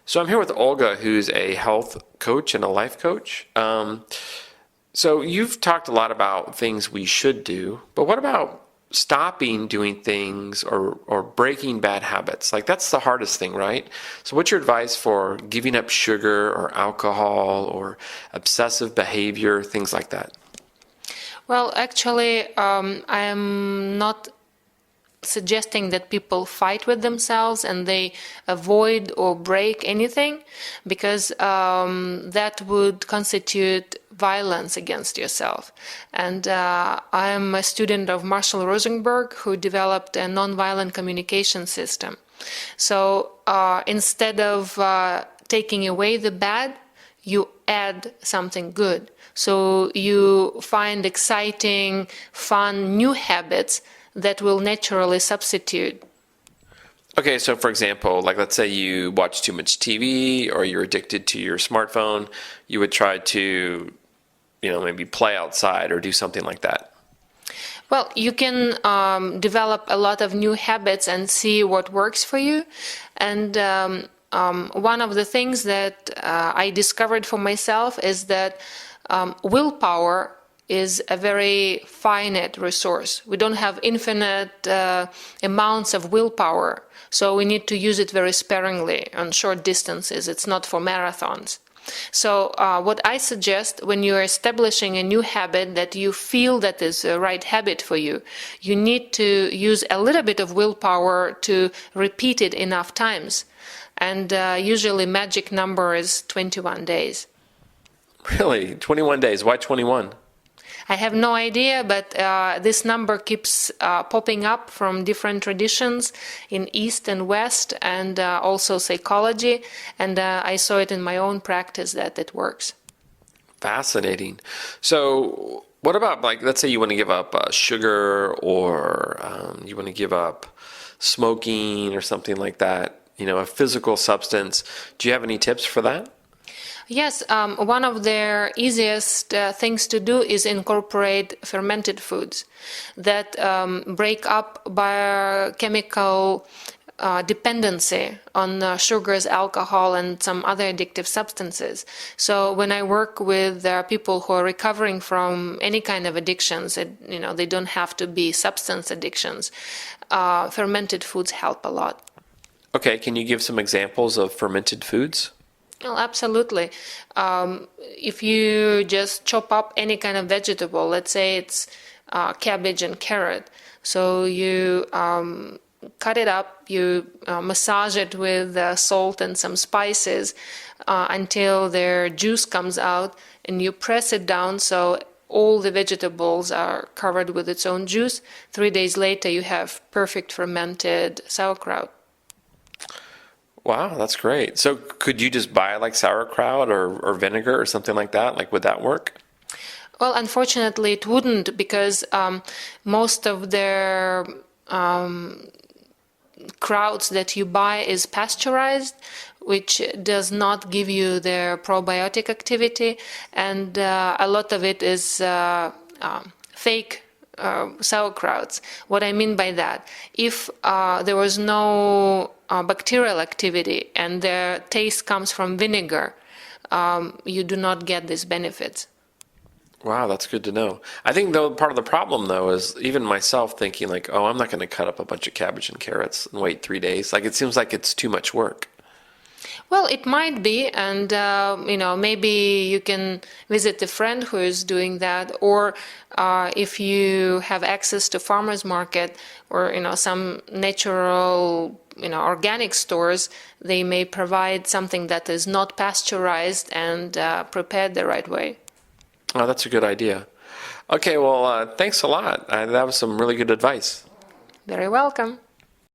So I'm here with Olga, who's a health coach and a life coach. So you've talked a lot about things we should do, but what about stopping doing things or breaking bad habits? Like that's the hardest thing, right? So what's your advice for giving up sugar or alcohol or obsessive behavior, things like that? Well, actually, I am not suggesting that people fight with themselves and they avoid or break anything, because that would constitute violence against yourself. And I am a student of Marshall Rosenberg, who developed a nonviolent communication system. So instead of taking away the bad, you add something good. So you find exciting, fun, new habits that will naturally substitute. Okay, so for example, like let's say you watch too much TV or you're addicted to your smartphone, you would try to, maybe play outside or do something like that. Well, you can develop a lot of new habits and see what works for you. And one of the things that I discovered for myself is that willpower is a very finite resource. We don't have infinite amounts of willpower, so we need to use it very sparingly on short distances. It's not for marathons. So what I suggest when you're establishing a new habit that you feel that is the right habit for you, you need to use a little bit of willpower to repeat it enough times. And usually magic number is 21 days. Really? 21 days? Why 21? I have no idea, but this number keeps popping up from different traditions in East and West, and also psychology. And I saw it in my own practice that it works. Fascinating. So what about, like, let's say you want to give up sugar, or you want to give up smoking or something like that, a physical substance. Do you have any tips for that? Yes, one of their easiest things to do is incorporate fermented foods that break up biochemical dependency on sugars, alcohol, and some other addictive substances. So when I work with people who are recovering from any kind of addictions, they don't have to be substance addictions, fermented foods help a lot. Okay, can you give some examples of fermented foods? Well, absolutely. If you just chop up any kind of vegetable, let's say it's cabbage and carrot, so you cut it up, you massage it with salt and some spices until their juice comes out, and you press it down so all the vegetables are covered with its own juice. 3 days later, you have perfect fermented sauerkraut. Wow, that's great. So could you just buy like sauerkraut or vinegar or something like that? Like, would that work? Well, unfortunately, it wouldn't, because most of their krauts that you buy is pasteurized, which does not give you their probiotic activity, and a lot of it is fake sauerkrauts. What I mean by that, if there was no bacterial activity and the taste comes from vinegar, you do not get these benefits. Wow, that's good to know. I think though part of the problem though is even myself thinking like, oh, I'm not going to cut up a bunch of cabbage and carrots and wait 3 days. Like, it seems like it's too much work. Well, it might be, and maybe you can visit a friend who is doing that, or if you have access to farmers market or some natural organic stores, they may provide something that is not pasteurized and prepared the right way. Oh, that's a good idea. Okay, well, thanks a lot. That was some really good advice. Very welcome.